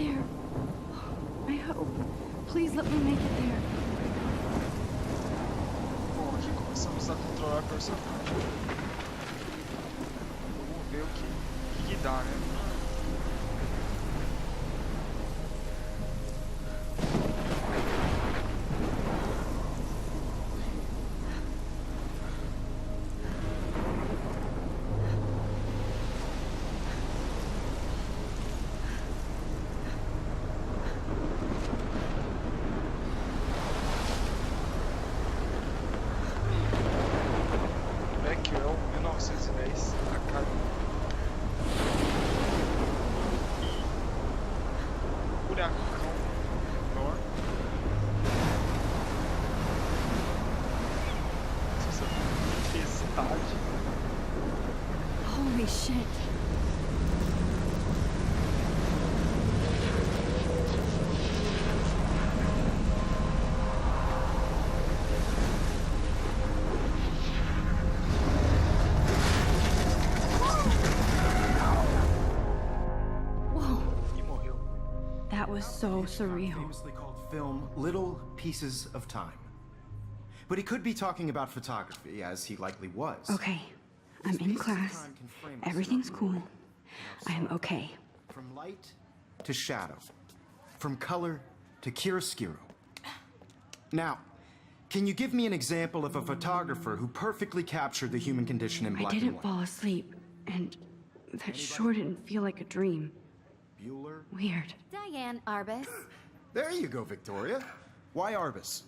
there. I hope. Please let me make it there. Bom, aqui começamos a controlar a personagem. Vamos ver o que dá, né? Becquerel, 1910, a cada... Furacão menor. Essa tempestade. Holy shit. E morreu. That was so surreal. Famously called film Little Pieces of Time. But he could be talking about photography, as he likely was. Okay, I'm in class. Everything's cool. I am okay. From light to shadow. From color to chiaroscuro. Now, can you give me an example of a photographer who perfectly captured the human condition in I black and didn't white? fall asleep, and that sure didn't feel like a dream. Bueller? Weird. Diane Arbus. There you go, Victoria. Why Arbus?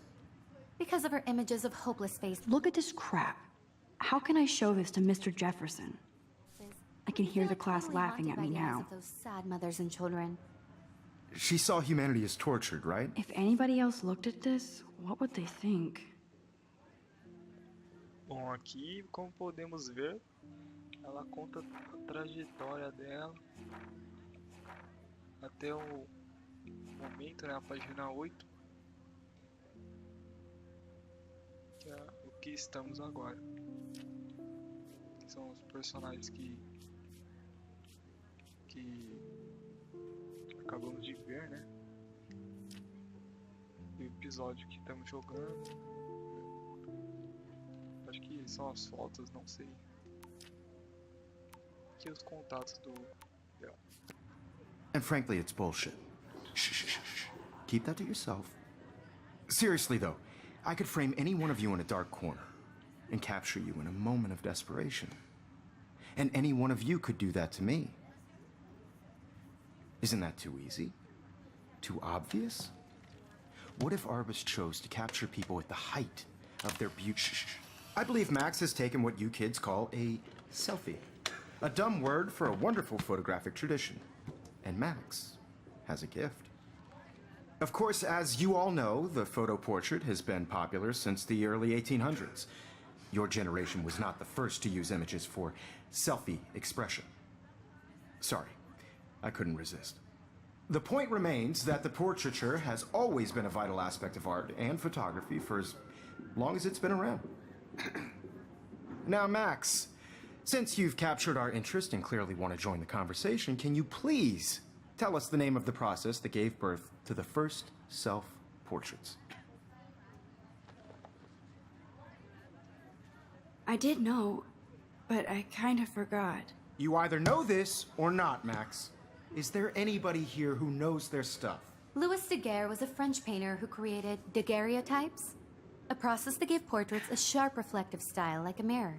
Because of her images of hopeless faces. Look at this crap. How can I show this to Mr. Jefferson? I can hear the class laughing at me now. Those sad mothers and children. She saw humanity as tortured, right? If anybody else looked at this, what would they think? Bom, aqui, como podemos ver, ela conta a trajetória dela até o momento, né, a página 8, que é o que estamos agora. São os personagens que acabamos de ver, né? E o episódio que estamos jogando. Acho que são as fotos, não sei. Aqui os contatos dela. And frankly, it's bullshit. Shh, shh, shh, shh. Keep that to yourself. Seriously, though, I could frame any one of you in a dark corner and capture you in a moment of desperation. And any one of you could do that to me. Isn't that too easy? Too obvious? What if Arbus chose to capture people at the height of their beauty? Shh, shh. I believe Max has taken what you kids call a selfie. A dumb word for a wonderful photographic tradition. And Max has a gift. Of course, as you all know, the photo portrait has been popular since the early 1800s. Your generation was not the first to use images for selfie expression. Sorry, I couldn't resist. The point remains that the portraiture has always been a vital aspect of art and photography for as long as it's been around. Now, Max, since you've captured our interest and clearly want to join the conversation, can you please tell us the name of the process that gave birth to the first self-portraits? I did know, but I kind of forgot. You either know this or not, Max. Is there anybody here who knows their stuff? Louis Daguerre was a French painter who created daguerreotypes, a process that gave portraits a sharp reflective style like a mirror.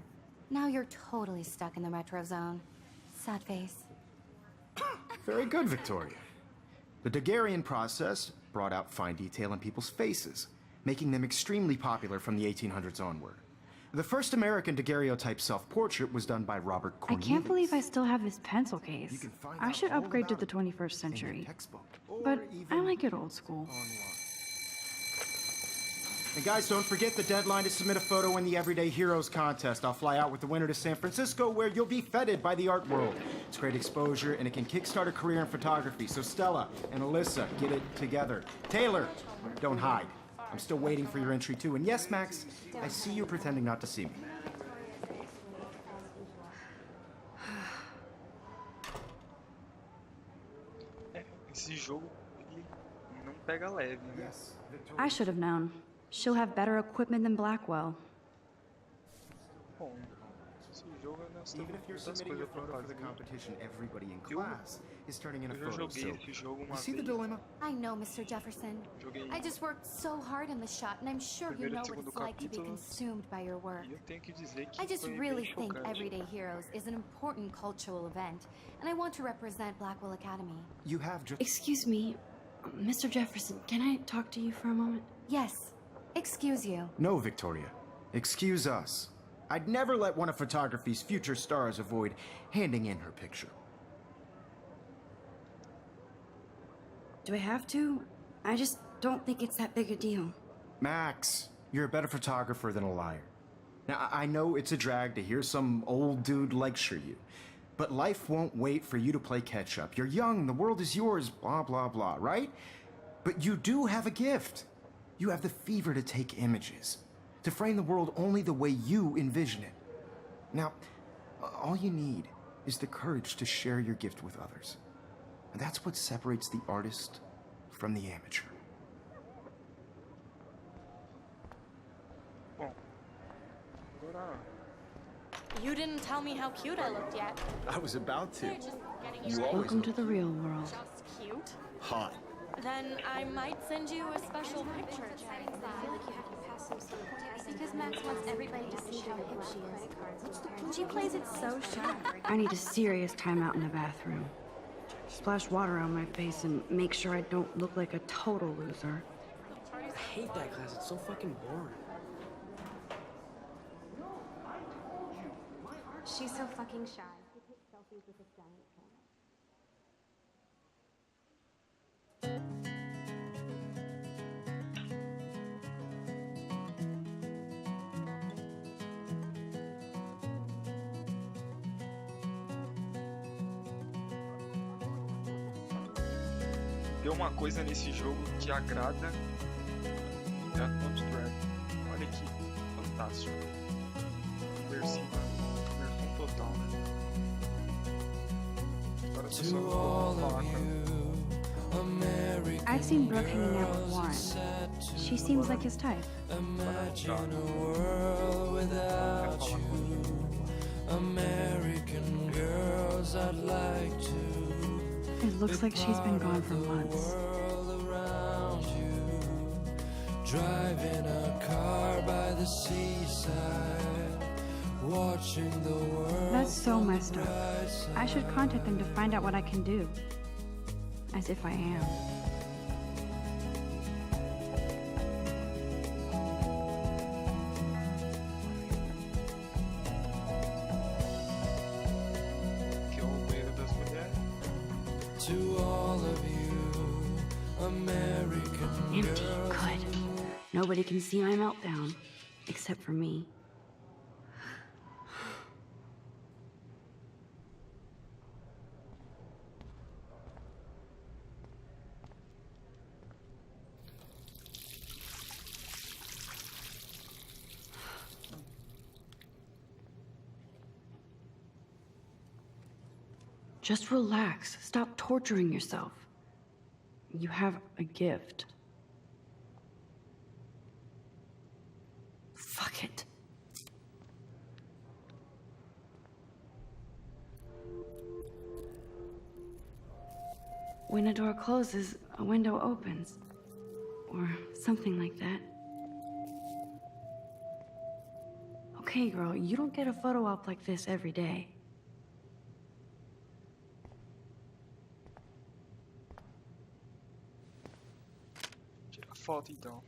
Now you're totally stuck in the retro zone. Sad face. Very good, Victoria. The Daguerrean process brought out fine detail in people's faces, making them extremely popular from the 1800s onward. The first American daguerreotype self-portrait was done by Robert I Cornelius. can't believe I still have this pencil You case. can find I out should all upgrade to about the it 21st in your century. textbook, But or I even like it old school. online. And guys, don't forget the deadline to submit a photo in the Everyday Heroes contest. I'll fly out with the winner to San Francisco, where you'll be feted by the art world. It's great exposure, and it can kickstart a career in photography. So Stella and Alyssa, get it together. Taylor, don't hide. I'm still waiting for your entry, too. And yes, Max, I see you pretending not to see me. Esse jogo ele não pega leve, né? Yes, Victoria. I should have known. She'll have better equipment than Blackwell. Bom, esse jogo nós temos Even if you're muitas submitting your coisas pra photo for the fazer. competition, everybody in Eu- class is turning in a Eu já photo. joguei So, esse jogo you uma see the vez. dilemma? I know, Mr. Jefferson. Joguei I just worked so hard on the shot, and I'm sure you Primeiro e know what segundo it's like to be capítulo. consumed by your work. E eu tenho que dizer que I just foi really bem think chocante. Everyday Heroes is an important cultural event, and I want to represent Blackwell Academy. You have just. Excuse me, Mr. Jefferson, can I talk to you for a moment? Yes, excuse you. No, Victoria. Excuse us. I'd never let one of photography's future stars avoid handing in her picture. Do I have to? I just don't think it's that big a deal. Max, you're a better photographer than a liar. Now, I know it's a drag to hear some old dude lecture you, but life won't wait for you to play catch up. You're young, the world is yours, blah, blah, blah, right? But you do have a gift. You have the fever to take images, to frame the world only the way you envision it. Now, all you need is the courage to share your gift with others. And that's what separates the artist from the amateur. Bom, agora You didn't tell me how cute I looked yet. I was about to. You're just getting You your always Welcome to the real world. just cute. hot. Then I might send you a special picture. Because Max wants everybody to see how hip she is. She plays it so sharp. I need a serious timeout in the bathroom. Splash water on my face and make sure I don't look like a total loser. I hate that class. It's so fucking boring. She's so fucking shy. She takes selfies with a giant camera. tem uma coisa nesse jogo que agrada Abstract. Olha que fantástico. Imersão total, né? Agora as pessoas vão falar, cara. I've seen Brooke hanging out with Warren. She seems like his type. American girls, I'd like to. It looks like she's been gone for months. Around you, driving a car by the seaside, watching the world. That's so messed up. I should contact them to find out what I can do. As if I am. Que é o banheiro das mulheres. To all of you, American Empty. girls. Good. Nobody can see my meltdown. Except for me. Just relax. Stop torturing yourself. You have a gift. Fuck it. When a door closes, a window opens. Or something like that. Okay, girl, you don't get a photo op like this every day. Tira a foto então.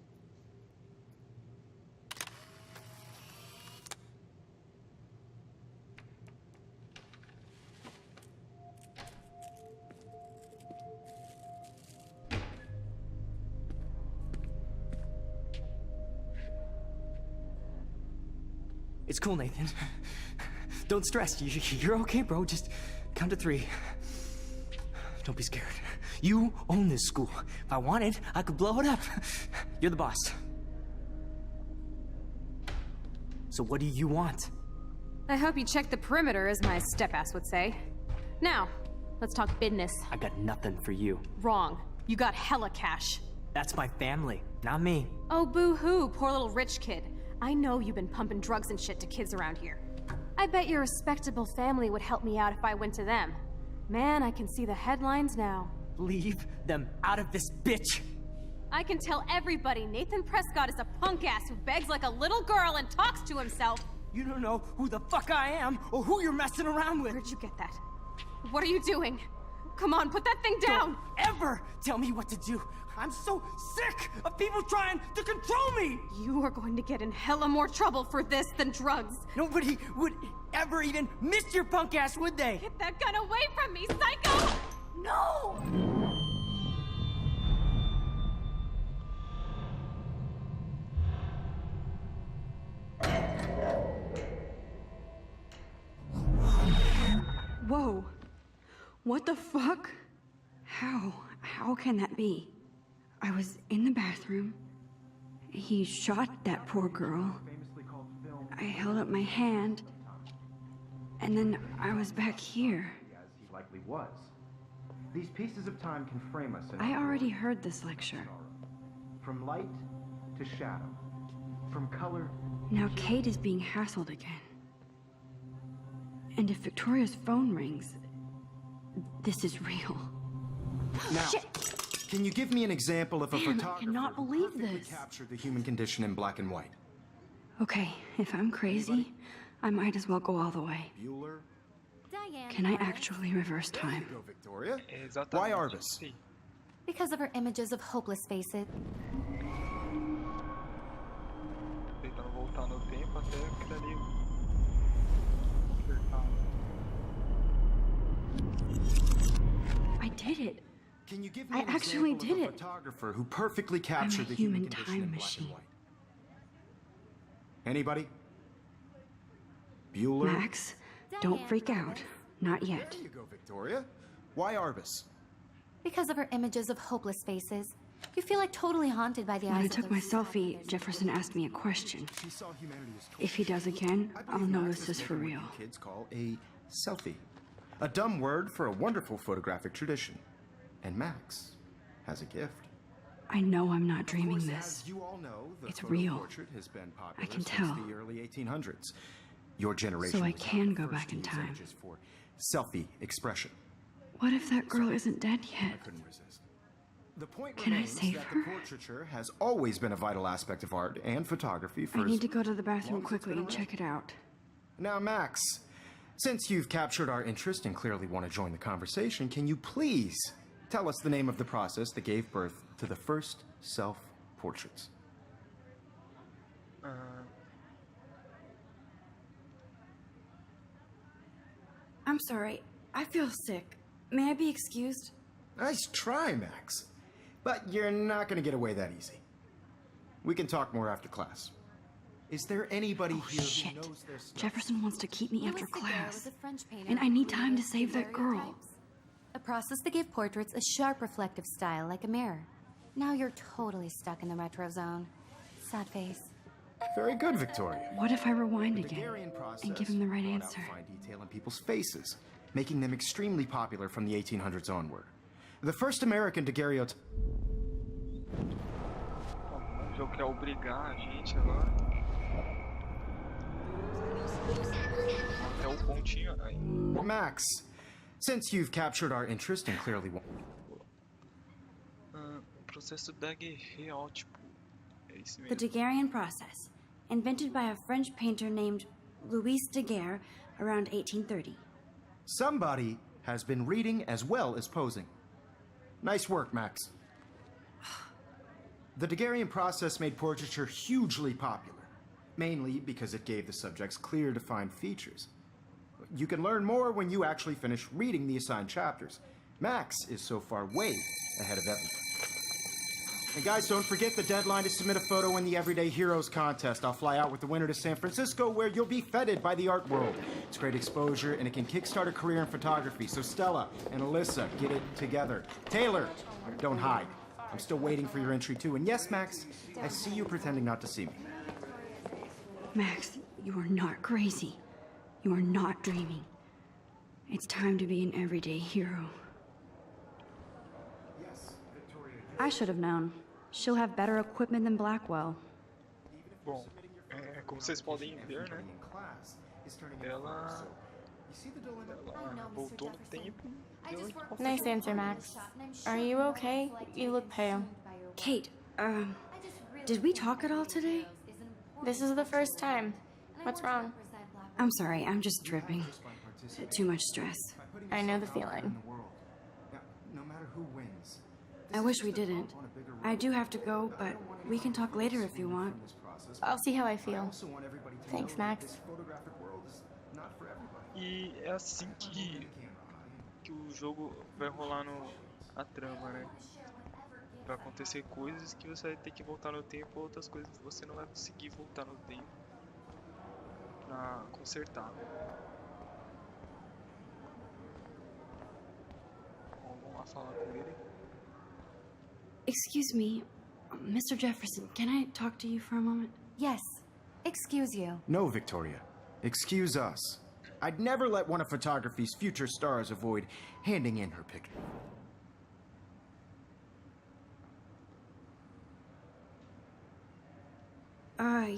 It's cool, Nathan. Don't stress. You're okay, bro. Just count to 3. Don't be scared. You own this school. If I wanted, I could blow it up. You're the boss. So what do you want? I hope you checked the perimeter, as my step-ass would say. Now, Let's talk business. I got nothing for you. Wrong. You got hella cash. That's my family, not me. Oh, boo-hoo, poor little rich kid. I know you've been pumping drugs and shit to kids around here. I bet your respectable family would help me out if I went to them. Man, I can see the headlines now. Leave them out of this bitch! I can tell everybody Nathan Prescott is a punk ass who begs like a little girl and talks to himself. You don't know who the fuck I am or who you're messing around with. Where'd you get that? What are you doing? Come on, put that thing down! Don't ever tell me what to do! I'm so sick of people trying to control me! You are going to get in hella more trouble for this than drugs. Nobody would ever even miss your punk ass, would they? Get that gun away from me, psycho! No! Whoa. What the fuck? How can that be? I was in the bathroom. He shot that poor girl. I held up my hand. And then I was back here. As he likely was. These pieces of time can frame us in I already heard this lecture. from light to shadow, from color. Now Kate is being hassled again. And if Victoria's phone rings, this is real. Now, Shit. can you give me an example of a Damn, I photographer cannot who believe perfectly this. captured the human condition in black and white? Okay, if I'm crazy, I might as well go all the way. Bueller? Diane. Can I actually reverse time? Go, Victoria. Exatamente. Why Arbus? Sim. Because of her images of hopeless faces. Tentando voltar no tempo até aquilo ali. Acertar. I did it. Can you give me I an actually example did of a it. photographer who perfectly captured the human human condition time in black machine. and white? Anybody? Bueller? Max, don't freak out. Not yet. There you go, Victoria. Why Arbus? Because of her images of hopeless faces. You feel like totally haunted by the When eyes I of took those my who talk to selfie, others. Jefferson asked me a question. She saw humanity as If he does again, I I'll believe know Max this is is for making real. what you kids call a selfie. A dumb word for a wonderful photographic tradition. And Max has a gift. I know I'm not Of dreaming course, this. as you all know, the It's photo real. portrait has been popular I can since tell. the early 1800s. Your generation So I was not can the go first back to in use time. images for selfie expression. What if that girl isn't dead I yet? couldn't resist. The point Can I remains save that her? the portraiture has always been a vital aspect of art and photography for I as need to go to the bathroom long as it's quickly been and around. check it out. Now, Max, since you've captured our interest and clearly want to join the conversation, can you please tell us the name of the process that gave birth to the first self-portraits? I'm sorry. I feel sick. May I be excused? Nice try, Max. But you're not going to get away that easy. We can talk more after class. Is there anybody here Shit. who knows their stuff? Jefferson wants to keep me after Louis Daguerre class. was a French painter And I who need time to created save that girl. daguerreotypes, a process that gave portraits a sharp reflective style like a mirror. Now you're totally stuck in the retro zone. Sad face. Very good, Victoria. What if I rewind The again Daguerrean process and give him the right brought out answer? fine detail in people's faces, making them extremely popular from the 1800s onward. The first American daguerreotype. O jogo quer obrigar a gente agora. Até o pontinho aí. Max, since you've captured our interest and clearly want. Processo daguerreótipo. É esse The mesmo. Daguerrean process, invented by a French painter named Louis Daguerre around 1830. Somebody has been reading as well as posing. Nice work, Max. The Daguerrean process made portraiture hugely popular, mainly because it gave the subjects clear, defined features. You can learn more when you actually finish reading the assigned chapters. Max is so far way ahead of everyone. And guys, don't forget the deadline to submit a photo in the Everyday Heroes contest. I'll fly out with the winner to San Francisco, where you'll be feted by the art world. It's great exposure, and it can kickstart a career in photography. So Stella and Alyssa, get it together. Taylor, don't hide. I'm still waiting for your entry too. And yes, Max, I see you pretending not to see me. Max, you are not crazy. You are not dreaming. It's time to be an everyday hero. I should have known. She'll have better equipment than Blackwell. Bom, como vocês podem ver, né? Ela voltou no tempo. Nice answer, Max. Are you okay? You look pale. Kate, did we talk at all today? This is the first time. What's wrong? I'm sorry, I'm just tripping. Too much stress. I know the feeling. No matter who wins. I wish we didn't. I do have to go, but we can talk later if you want. I'll see how I feel. Thanks, Max. E é assim que o jogo vai rolar a trama, né? Vai acontecer coisas que você vai ter que voltar no tempo, outras coisas que você não vai conseguir voltar no tempo pra consertar. Bom, vamos lá falar com ele. Excuse me, Mr. Jefferson, can I talk to you for a moment? Yes. Excuse you. No, Victoria. Excuse us. I'd never let one of photography's future stars avoid handing in her picture.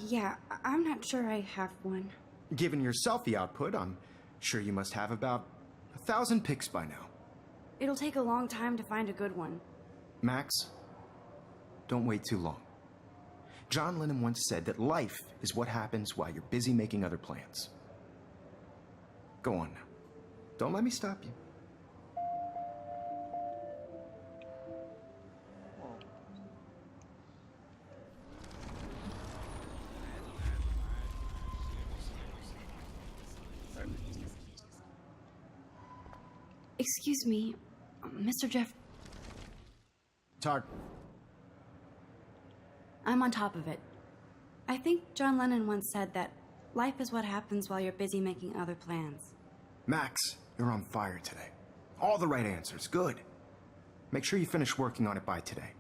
Yeah, I'm not sure I have one. Given your selfie output, I'm sure you must have about 1,000 pics by now. It'll take a long time to find a good one. Max, don't wait too long. John Lennon once said that life is what happens while you're busy making other plans. Go on now. Don't let me stop you. Excuse me, Mr. Jeff. Talk. I'm on top of it. I think John Lennon once said that life is what happens while you're busy making other plans. Max, you're on fire today. All the right answers. Good. Make sure you finish working on it by today.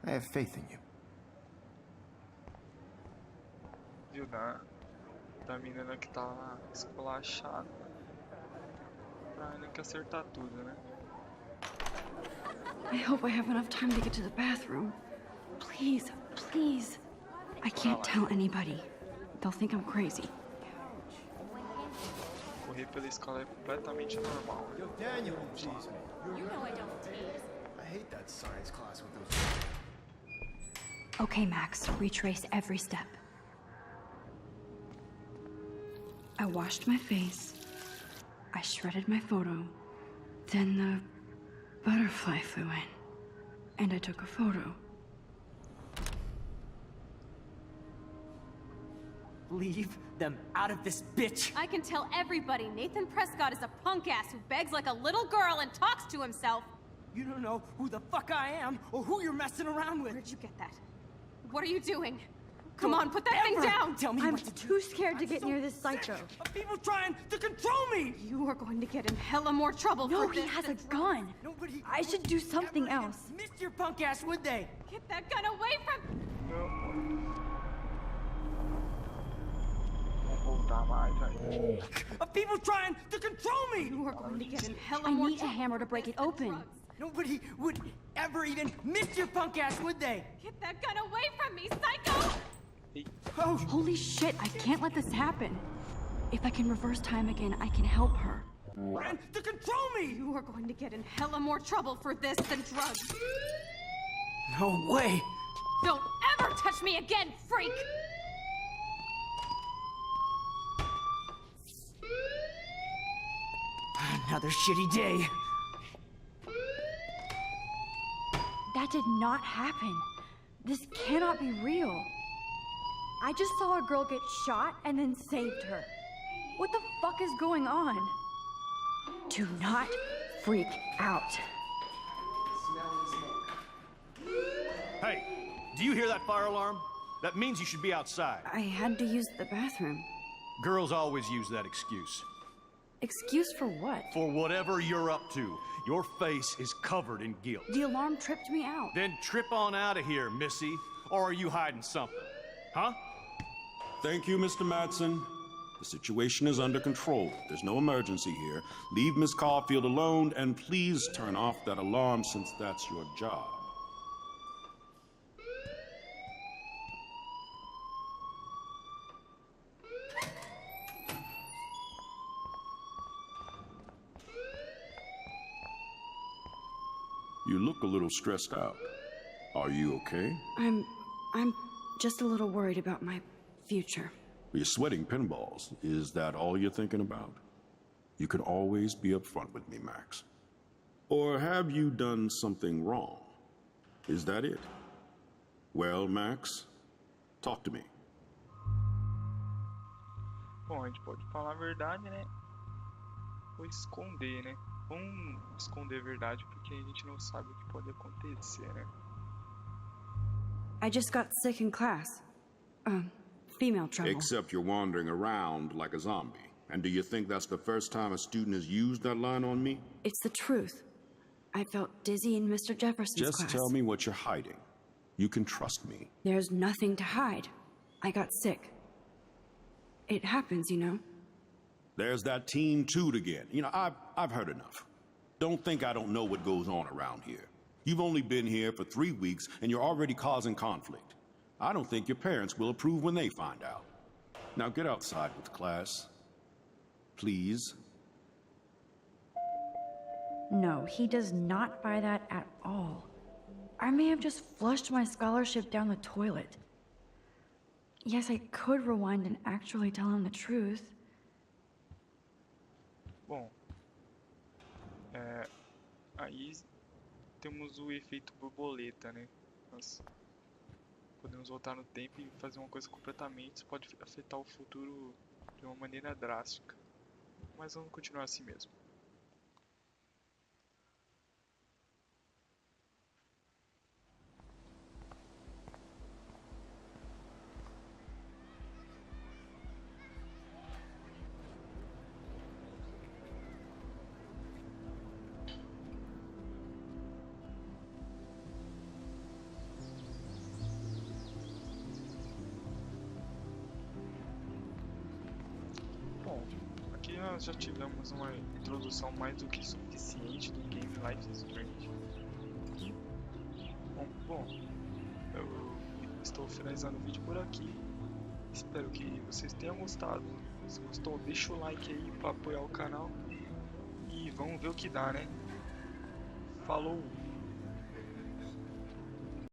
I have faith in you. Viu, da menina que tá lá esculachada. Pra ele que acertar tudo, né? I hope I have enough time to get to the bathroom. Please, please. I can't tell anybody. They'll think I'm crazy. Correr pela escola é completamente normal. Yo, Daniel, tease me. You know I don't tease. I hate that science class with those. Okay, Max, retrace every step. I washed my face. I shredded my photo. Then the butterfly flew in. And I took a photo. Leave them out of this bitch! I can tell everybody Nathan Prescott is a punk ass who begs like a little girl and talks to himself. You don't know who the fuck I am or who you're messing around with. Where'd you get that? What are you doing? Come on, put that thing down! Tell me I'm what to do. too scared to get near this psycho. Of people trying to control me! You are going to get in hella more trouble No, for he this has a than gun. Nobody I should do something ever even else. missed your punk ass, would they? Get that gun away from... Vamos voltar mais aí. Of people trying to control me! You are going to get in hella I more need a trouble hammer to for break this it than open. drugs. Nobody would ever even miss your punk ass, would they? Get that gun away from me, psycho! Oh, holy shit, I can't let this happen. If I can reverse time again, I can help her. Trying to control me! You are going to get in hella more trouble for this than drugs. No way! Don't ever touch me again, freak! Another shitty day. That did not happen. This cannot be real. I just saw a girl get shot and then saved her. What the fuck is going on? Do not freak out. Hey, do you hear that fire alarm? That means you should be outside. I had to use the bathroom. Girls always use that excuse. Excuse for what? For whatever you're up to, your face is covered in guilt. The alarm tripped me out. Then trip on out of here, Missy. Or are you hiding something? Huh? Thank you, Mr. Madsen. The situation is under control. There's no emergency here. Leave Miss Caulfield alone, and please turn off that alarm since that's your job. You look a little stressed out. Are you okay? I'm just a little worried about my future. You're sweating pinballs. Is that all you're thinking about? You can always be upfront with me, Max. Or have you done something wrong? Is that it? Well, Max, talk to me. Bom, a gente pode falar a verdade, né? Ou esconder, né? Vamos esconder a verdade porque a gente não sabe o que pode acontecer, né? I just got sick in class. Female trouble. Except you're wandering around like a zombie. And do you think that's the first time a student has used that line on me? It's the truth. I felt dizzy in Mr. Jefferson's class. Just tell me what you're hiding. You can trust me. There's nothing to hide. I got sick. It happens, you know. There's that teen toot again. You know, I've heard enough. Don't think I don't know what goes on around here. You've only been here for 3 weeks, and you're already causing conflict. I don't think your parents will approve when they find out. Now get outside with class. Please. No, he does not buy that at all. I may have just flushed my scholarship down the toilet. Yes, I could rewind and actually tell him the truth. Bom, aí temos o efeito borboleta, né? Nós podemos voltar no tempo e fazer uma coisa completamente, isso pode afetar o futuro de uma maneira drástica. Mas vamos continuar assim mesmo. Nós já tivemos uma introdução mais do que suficiente do game Life is Strange. Bom, eu estou finalizando o vídeo por aqui. Espero que vocês tenham gostado. Se gostou, deixa o like aí para apoiar o canal. E vamos ver o que dá, né? Falou!